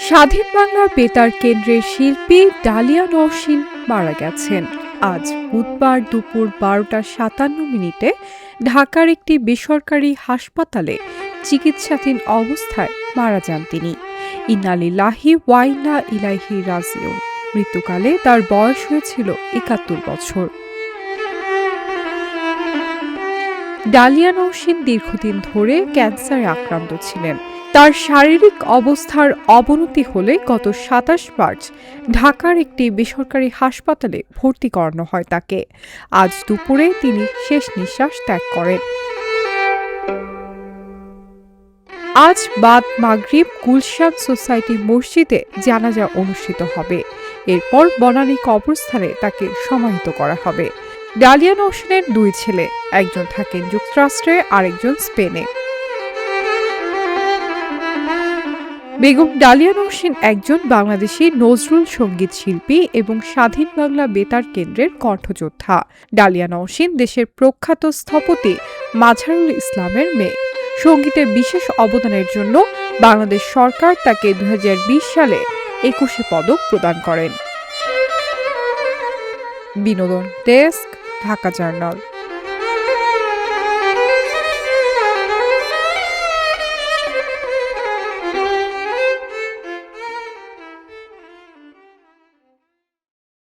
স্বাধীন বাংলা বেতার কেন্দ্রের শিল্পী ডালিয়া নওশীন মারা গেছেন। আজ বুধবার দুপুর 12:57 ঢাকার একটি বেসরকারি হাসপাতালে চিকিৎসাধীন অবস্থায় মারা যান তিনি। ইন্না লিল্লাহি ওয়া ইন্না ইলাইহি রাজিউন। মৃত্যুকালে তার বয়স হয়েছিল 71 বছর। ডালিয়া নওশীন দীর্ঘদিন ধরে ক্যান্সারে আক্রান্ত ছিলেন। তার শারীরিক অবস্থার অবনতি হলে গত 27 মার্চ ঢাকার একটি বেসরকারি হাসপাতালে ভর্তি করানো হয় তাকে। আজ দুপুরে তিনি শেষ নিঃশ্বাস ত্যাগ করেন। আজ বাদ মাগরিব গুলশান সোসাইটি মসজিদে জানাজা অনুষ্ঠিত হবে। এরপর বনানী কবরস্থানে তাকে সমাহিত করা হবে। ডালিয়া নওশীনের দুই ছেলে, একজন থাকেন যুক্তরাষ্ট্রে, আরেকজন স্পেনে। বেগম ডালিয়া নওশীন একজন বাংলাদেশী নজরুল সঙ্গীত শিল্পী এবং স্বাধীন বাংলা বেতার কেন্দ্রের কণ্ঠযোদ্ধা। ডালিয়া নওশীন দেশের প্রখ্যাত স্থপতি মাঝারুল ইসলামের মেয়ে। সঙ্গীতে বিশেষ অবদানের জন্য বাংলাদেশ সরকার তাকে 2020 সালে 21 পদক প্রদান করেন। বিনোদন ডেস্ক, ঢাকা জার্নাল।